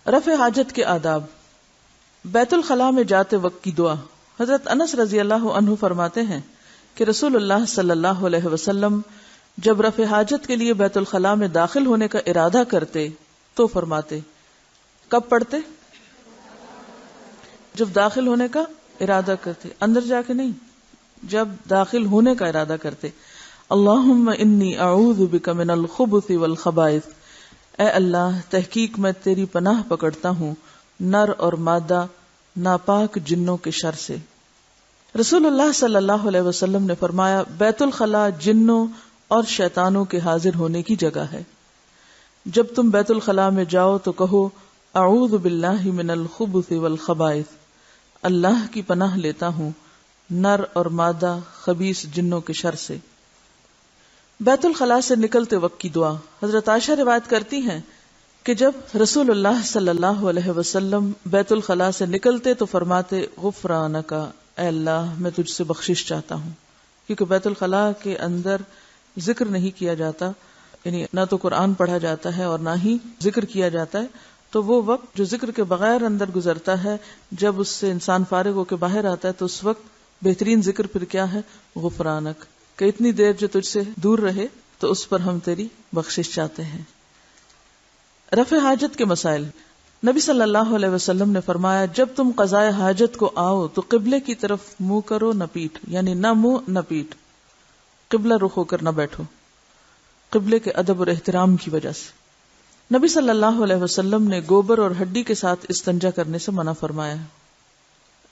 رفع حاجت کے آداب. بیت الخلاء میں جاتے وقت کی دعا. حضرت انس رضی اللہ عنہ فرماتے ہیں کہ رسول اللہ صلی اللہ علیہ وسلم جب رفع حاجت کے لیے بیت الخلاء میں داخل ہونے کا ارادہ کرتے تو فرماتے. کب پڑھتے؟ جب داخل ہونے کا ارادہ کرتے، اندر جا کے نہیں، جب داخل ہونے کا ارادہ کرتے. اللہم انی اعوذ بک من الخبث والخبائث، اے اللہ تحقیق میں تیری پناہ پکڑتا ہوں نر اور مادہ ناپاک جنوں کے شر سے. رسول اللہ صلی اللہ علیہ وسلم نے فرمایا بیت الخلاء جنوں اور شیطانوں کے حاضر ہونے کی جگہ ہے. جب تم بیت الخلاء میں جاؤ تو کہو اعوذ باللہ من الخبث والخبائث، اللہ کی پناہ لیتا ہوں نر اور مادہ خبیث جنوں کے شر سے. بیت الخلاء سے نکلتے وقت کی دعا. حضرت عائشہ روایت کرتی ہیں کہ جب رسول اللہ صلی اللہ علیہ وسلم بیت الخلاء سے نکلتے تو فرماتے غفرانک، اے اللہ میں تجھ سے بخشش چاہتا ہوں. کیونکہ بیت الخلاء کے اندر ذکر نہیں کیا جاتا، یعنی نہ تو قرآن پڑھا جاتا ہے اور نہ ہی ذکر کیا جاتا ہے. تو وہ وقت جو ذکر کے بغیر اندر گزرتا ہے، جب اس سے انسان فارغ ہو کے باہر آتا ہے تو اس وقت بہترین ذکر پھر کیا ہے؟ غفرانک، کہ اتنی دیر جو تجھ سے دور رہے تو اس پر ہم تیری بخشش چاہتے ہیں. رفع حاجت کے مسائل. نبی صلی اللہ علیہ وسلم نے فرمایا جب تم قضاء حاجت کو آؤ تو قبلے کی طرف منہ کرو نہ پیٹھ، یعنی نہ منہ نہ پیٹھ، قبلہ رخ ہو کر نہ بیٹھو، قبلے کے ادب اور احترام کی وجہ سے. نبی صلی اللہ علیہ وسلم نے گوبر اور ہڈی کے ساتھ استنجا کرنے سے منع فرمایا.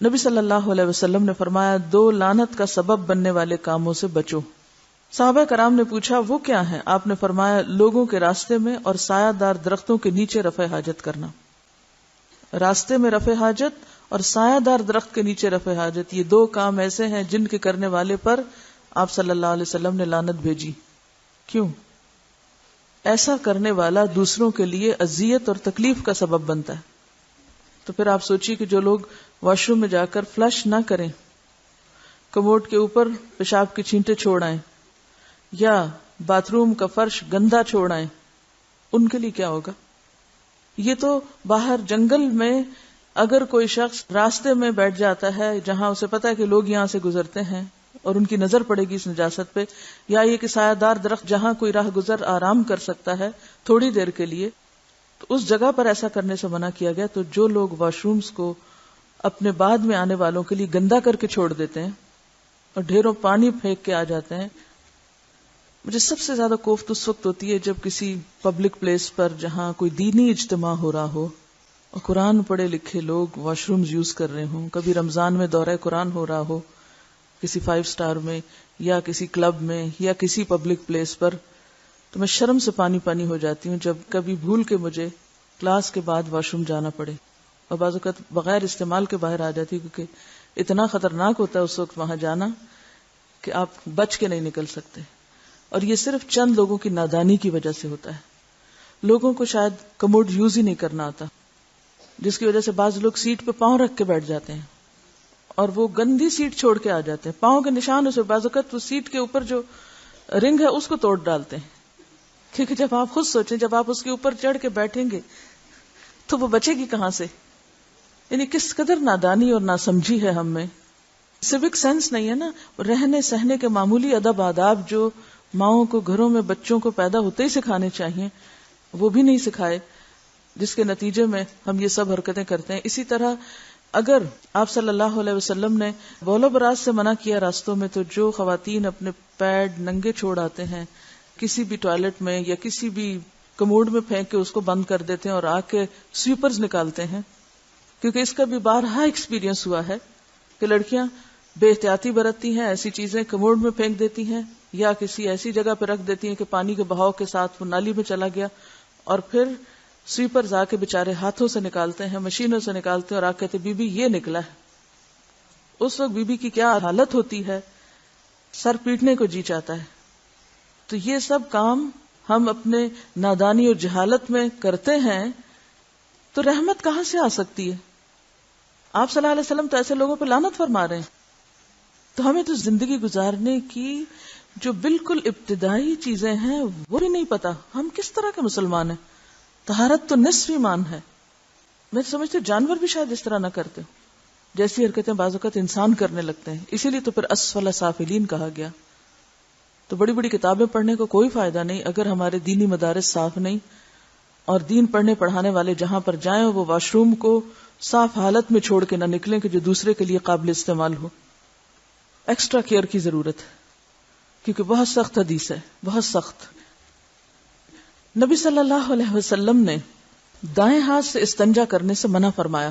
نبی صلی اللہ علیہ وسلم نے فرمایا 2 لعنت کا سبب بننے والے کاموں سے بچو. صحابہ کرام نے پوچھا وہ کیا ہیں؟ آپ نے فرمایا لوگوں کے راستے میں اور سایہ دار درختوں کے نیچے رفع حاجت کرنا. راستے میں رفع حاجت اور سایہ دار درخت کے نیچے رفع حاجت، یہ 2 کام ایسے ہیں جن کے کرنے والے پر آپ صلی اللہ علیہ وسلم نے لعنت بھیجی. کیوں؟ ایسا کرنے والا دوسروں کے لیے اذیت اور تکلیف کا سبب بنتا ہے. تو پھر آپ سوچیے کہ جو لوگ واش روم میں جا کر فلش نہ کریں، کموڈ کے اوپر پیشاب کے چھینٹے چھوڑ آئیں یا باتھ روم کا فرش گندا چھوڑ آئیں، ان کے لیے کیا ہوگا؟ یہ تو باہر جنگل میں اگر کوئی شخص راستے میں بیٹھ جاتا ہے جہاں اسے پتا ہے کہ لوگ یہاں سے گزرتے ہیں اور ان کی نظر پڑے گی اس نجاست پہ، یا یہ کہ سایہ دار درخت جہاں کوئی راہ گزر آرام کر سکتا ہے تھوڑی دیر کے لیے، تو اس جگہ پر ایسا کرنے سے منع کیا گیا. تو جو لوگ واش رومز کو اپنے بعد میں آنے والوں کے لیے گندا کر کے چھوڑ دیتے ہیں اور ڈھیروں پانی پھینک کے آ جاتے ہیں، مجھے سب سے زیادہ کوفت اس وقت ہوتی ہے جب کسی پبلک پلیس پر جہاں کوئی دینی اجتماع ہو رہا ہو اور قرآن پڑھے لکھے لوگ واش رومز یوز کر رہے ہوں. کبھی رمضان میں دورہ قرآن ہو رہا ہو کسی 5 اسٹار میں یا کسی کلب میں یا کسی پبلک پلیس پر، تو میں شرم سے پانی پانی ہو جاتی ہوں جب کبھی بھول کے مجھے کلاس کے بعد واش روم جانا پڑے اور بعض اوقات بغیر استعمال کے باہر آ جاتی، کیونکہ اتنا خطرناک ہوتا ہے اس وقت وہاں جانا کہ آپ بچ کے نہیں نکل سکتے. اور یہ صرف چند لوگوں کی نادانی کی وجہ سے ہوتا ہے. لوگوں کو شاید کموڈ یوز ہی نہیں کرنا آتا، جس کی وجہ سے بعض لوگ سیٹ پہ پاؤں رکھ کے بیٹھ جاتے ہیں اور وہ گندی سیٹ چھوڑ کے آ جاتے ہیں. پاؤں کے نشان اسے بعض اوقات وہ سیٹ کے اوپر جو رنگ ہے اس کو توڑ ڈالتے ہیں. کیونکہ جب آپ خود سوچیں جب آپ اس کے اوپر چڑھ کے بیٹھیں گے تو وہ بچے گی کہاں سے؟ یعنی کس قدر نادانی اور ناسمجھی ہے ہم میں. سیوک سینس نہیں ہے نا، رہنے سہنے کے معمولی ادب آداب جو ماؤں کو گھروں میں بچوں کو پیدا ہوتے ہی سکھانے چاہیے وہ بھی نہیں سکھائے، جس کے نتیجے میں ہم یہ سب حرکتیں کرتے ہیں. اسی طرح اگر آپ صلی اللہ علیہ وسلم نے بول و براز سے منع کیا راستوں میں، تو جو خواتین اپنے پیڈ ننگے چھوڑ آتے ہیں کسی بھی ٹوائلٹ میں یا کسی بھی کموڈ میں پھینک کے اس کو بند کر دیتے ہیں اور آ کے سویپرز نکالتے ہیں، کیونکہ اس کا بھی بارہا ایکسپیرینس ہوا ہے کہ لڑکیاں بے احتیاطی برتتی ہیں، ایسی چیزیں کموڈ میں پھینک دیتی ہیں یا کسی ایسی جگہ پہ رکھ دیتی ہیں کہ پانی کے بہاؤ کے ساتھ وہ نالی میں چلا گیا، اور پھر سویپرز آ کے بےچارے ہاتھوں سے نکالتے ہیں، مشینوں سے نکالتے ہیں اور آ کہتے بی بی یہ نکلا ہے. اس وقت بی بی کی کیا حالت ہوتی ہے، سر پیٹنے کو جی چاہتا ہے. تو یہ سب کام ہم اپنے نادانی اور جہالت میں کرتے ہیں تو رحمت کہاں سے آ سکتی ہے؟ آپ صلی اللہ علیہ وسلم تو ایسے لوگوں پہ لعنت فرما رہے ہیں. تو ہمیں تو زندگی گزارنے کی جو بالکل ابتدائی چیزیں ہیں وہ بھی نہیں پتا. ہم کس طرح کے مسلمان ہیں؟ طہارت تو نصف ایمان ہے. میں سمجھتی ہوں جانور بھی شاید اس طرح نہ کرتے ہو، جیسی حرکتیں بعض اوقات انسان کرنے لگتے ہیں، اسی لیے تو پھر اسفل سافلین کہا گیا. تو بڑی بڑی کتابیں پڑھنے کو کوئی فائدہ نہیں اگر ہمارے دینی مدارس صاف نہیں، اور دین پڑھنے پڑھانے والے جہاں پر جائیں وہ واش روم کو صاف حالت میں چھوڑ کے نہ نکلیں کہ جو دوسرے کے لیے قابل استعمال ہو. ایکسٹرا کیئر کی ضرورت ہے کیونکہ بہت سخت حدیث ہے، بہت سخت. نبی صلی اللہ علیہ وسلم نے دائیں ہاتھ سے استنجا کرنے سے منع فرمایا.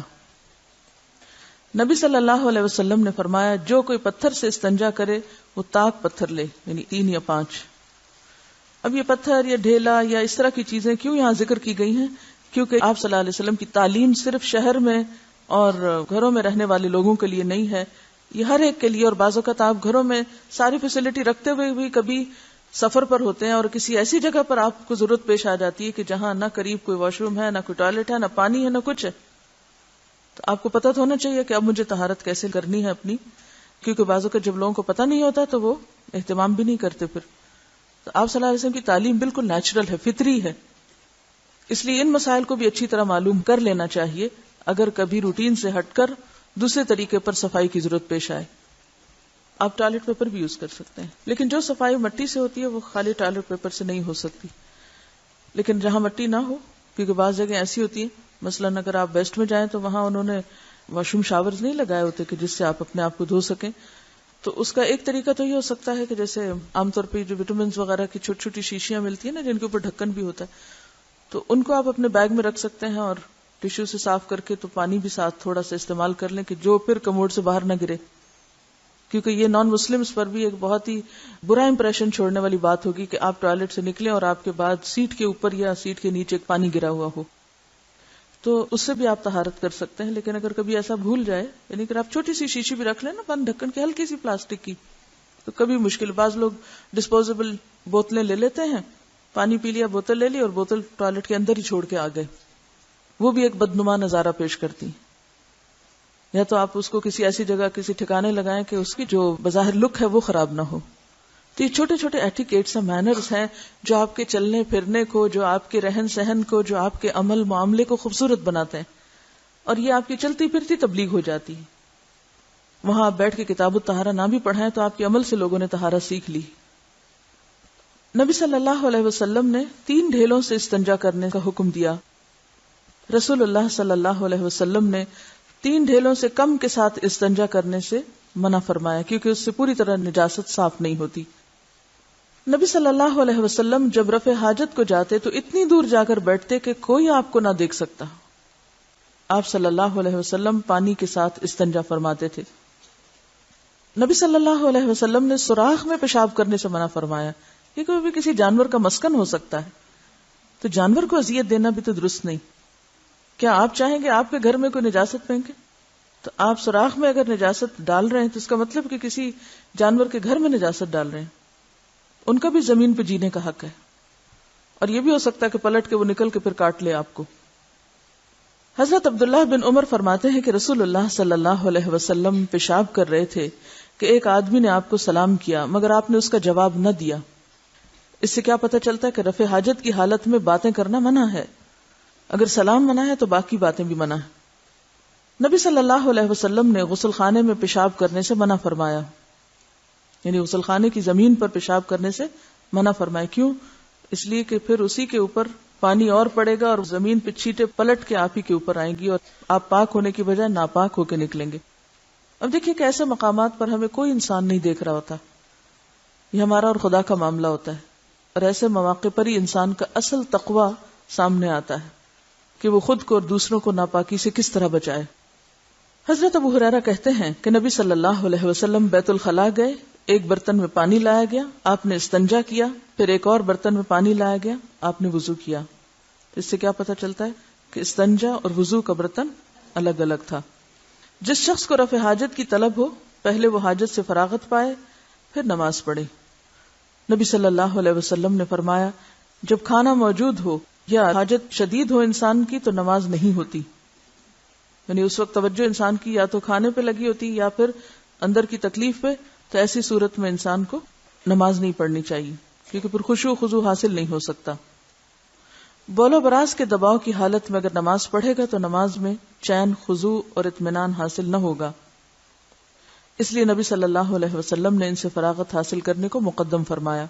نبی صلی اللہ علیہ وسلم نے فرمایا جو کوئی پتھر سے استنجا کرے وہ طاق پتھر لے، یعنی 3 یا 5. اب یہ پتھر یا ڈھیلا یا اس طرح کی چیزیں کیوں یہاں ذکر کی گئی ہیں؟ کیونکہ آپ صلی اللہ علیہ وسلم کی تعلیم صرف شہر میں اور گھروں میں رہنے والے لوگوں کے لیے نہیں ہے، یہ ہر ایک کے لیے. اور بعض اوقات آپ گھروں میں ساری فیسلٹی رکھتے ہوئے بھی کبھی سفر پر ہوتے ہیں اور کسی ایسی جگہ پر آپ کو ضرورت پیش آ جاتی ہے کہ جہاں نہ قریب کوئی واش روم ہے، نہ کوئی ٹوائلٹ ہے، نہ پانی ہے، نہ کچھ ہے. تو آپ کو پتہ تو ہونا چاہیے کہ اب مجھے طہارت کیسے کرنی ہے اپنی، کیونکہ بعض اوقات جب لوگوں کو پتہ نہیں ہوتا تو وہ اہتمام بھی نہیں کرتے. پھر تو آپ صلی اللہ علیہ وسلم کی تعلیم بالکل نیچرل ہے، فطری ہے، اس لیے ان مسائل کو بھی اچھی طرح معلوم کر لینا چاہیے اگر کبھی روٹین سے ہٹ کر دوسرے طریقے پر صفائی کی ضرورت پیش آئے. آپ ٹوائلٹ پیپر بھی یوز کر سکتے ہیں، لیکن جو صفائی مٹی سے ہوتی ہے وہ خالی ٹوائلٹ پیپر سے نہیں ہو سکتی. لیکن جہاں مٹی نہ ہو، کیونکہ بعض جگہ ایسی ہوتی ہیں، مثلاً اگر آپ ویسٹ میں جائیں تو وہاں انہوں نے واش روم شاورز نہیں لگائے ہوتے کہ جس سے آپ اپنے آپ کو دھو سکیں. تو اس کا ایک طریقہ تو یہ ہو سکتا ہے کہ جیسے عام طور پہ جو وٹامنز وغیرہ کی چھوٹی چھوٹی شیشیاں ملتی ہیں نا جن کے اوپر ڈھکن بھی ہوتا ہے، تو ان کو آپ اپنے بیگ میں رکھ سکتے ہیں اور ٹیشو سے صاف کر کے تو پانی بھی ساتھ تھوڑا سا استعمال کر لیں کہ جو پھر کموڈ سے باہر نہ گرے. کیونکہ یہ نان مسلمز پر بھی ایک بہت ہی برا امپریشن چھوڑنے والی بات ہوگی کہ آپ ٹوائلٹ سے نکلیں اور آپ کے بعد سیٹ کے اوپر یا سیٹ کے نیچے پانی گرا ہوا ہو. تو اس سے بھی آپ طہارت کر سکتے ہیں. لیکن اگر کبھی ایسا بھول جائے، یعنی کہ آپ چھوٹی سی شیشی بھی رکھ لیں نا بند ڈھکن کی، ہلکی سی پلاسٹک کی، تو کبھی مشکل. بعض لوگ ڈسپوزیبل بوتلیں لے لیتے ہیں، پانی پی لیا، بوتل لے لی اور بوتل ٹوائلٹ کے اندر ہی چھوڑ کے آ گئے. وہ بھی ایک بدنما نظارہ پیش کرتی. یا تو آپ اس کو کسی ایسی جگہ کسی ٹھکانے لگائیں کہ اس کی جو بظاہر لک ہے وہ خراب نہ ہو. تو یہ چھوٹے چھوٹے ایٹیکیٹس ہیں، مینرز ہیں جو آپ کے چلنے پھرنے کو، جو آپ کے رہن سہن کو، جو آپ کے عمل معاملے کو خوبصورت بناتے ہیں. اور یہ آپ کی چلتی پھرتی تبلیغ ہو جاتی ہے. وہاں آپ بیٹھ کے کتاب الطہارہ نہ بھی پڑھائیں تو آپ کے عمل سے لوگوں نے طہارت سیکھ لی. نبی صلی اللہ علیہ وسلم نے 3 ڈھیلوں سے استنجا کرنے کا حکم دیا. رسول اللہ صلی اللہ علیہ وسلم نے 3 ڈھیلوں سے کم کے ساتھ استنجا کرنے سے منع فرمایا کیونکہ اس سے پوری طرح نجاست صاف نہیں ہوتی. نبی صلی اللہ علیہ وسلم جب رفع حاجت کو جاتے تو اتنی دور جا کر بیٹھتے کہ کوئی آپ کو نہ دیکھ سکتا. آپ صلی اللہ علیہ وسلم پانی کے ساتھ استنجا فرماتے تھے. نبی صلی اللہ علیہ وسلم نے سوراخ میں پیشاب کرنے سے منع فرمایا کیونکہ وہ بھی کسی جانور کا مسکن ہو سکتا ہے، تو جانور کو اذیت دینا بھی تو درست نہیں. کیا آپ چاہیں گے آپ کے گھر میں کوئی نجاست پھینکے؟ تو آپ سوراخ میں اگر نجاست ڈال رہے ہیں تو اس کا مطلب کہ کسی جانور کے گھر میں نجاست ڈال رہے ہیں. ان کا بھی زمین پہ جینے کا حق ہے، اور یہ بھی ہو سکتا ہے کہ پلٹ کے وہ نکل کے پھر کاٹ لے آپ کو. حضرت عبداللہ بن عمر فرماتے ہیں کہ رسول اللہ صلی اللہ علیہ وسلم پیشاب کر رہے تھے کہ ایک آدمی نے آپ کو سلام کیا مگر آپ نے اس کا جواب نہ دیا. اس سے کیا پتہ چلتا ہے کہ رفع حاجت کی حالت میں باتیں کرنا منع ہے. اگر سلام منع ہے تو باقی باتیں بھی منع ہے. نبی صلی اللہ علیہ وسلم نے غسل خانے میں پیشاب کرنے سے منع فرمایا، یعنی غسل خانے کی زمین پر پیشاب کرنے سے منع فرمایا. کیوں؟ اس لیے کہ پھر اسی کے اوپر پانی اور پڑے گا اور زمین پہ چھینٹیں پلٹ کے آپ ہی کے اوپر آئیں گی اور آپ پاک ہونے کی بجائے ناپاک ہو کے نکلیں گے. اب دیکھیے کہ ایسے مقامات پر ہمیں کوئی انسان نہیں دیکھ رہا ہوتا، یہ ہمارا اور خدا کا معاملہ ہوتا ہے، اور ایسے مواقع پر ہی انسان کا اصل تقوی سامنے آتا ہے کہ وہ خود کو اور دوسروں کو ناپاکی سے کس طرح بچائے. حضرت ابو ہریرہ کہتے ہیں کہ نبی صلی اللہ علیہ وسلم بیت الخلاء گئے، ایک برتن میں پانی لایا گیا، آپ نے استنجا کیا، پھر ایک اور برتن میں پانی لایا گیا، آپ نے وضو کیا. اس سے کیا پتہ چلتا ہے کہ استنجا اور وضو کا برتن الگ الگ تھا. جس شخص کو رفع حاجت کی طلب ہو پہلے وہ حاجت سے فراغت پائے پھر نماز پڑھے. نبی صلی اللہ علیہ وسلم نے فرمایا جب کھانا موجود ہو یا حاجت شدید ہو انسان کی تو نماز نہیں ہوتی، یعنی اس وقت توجہ انسان کی یا تو کھانے پہ لگی ہوتی یا پھر اندر کی تکلیف پہ، تو ایسی صورت میں انسان کو نماز نہیں پڑھنی چاہیے کیونکہ پھر خشوع و خضوع حاصل نہیں ہو سکتا. بول و براز کے دباؤ کی حالت میں اگر نماز پڑھے گا تو نماز میں چین، خضوع اور اطمینان حاصل نہ ہوگا، اس لیے نبی صلی اللہ علیہ وسلم نے ان سے فراغت حاصل کرنے کو مقدم فرمایا۔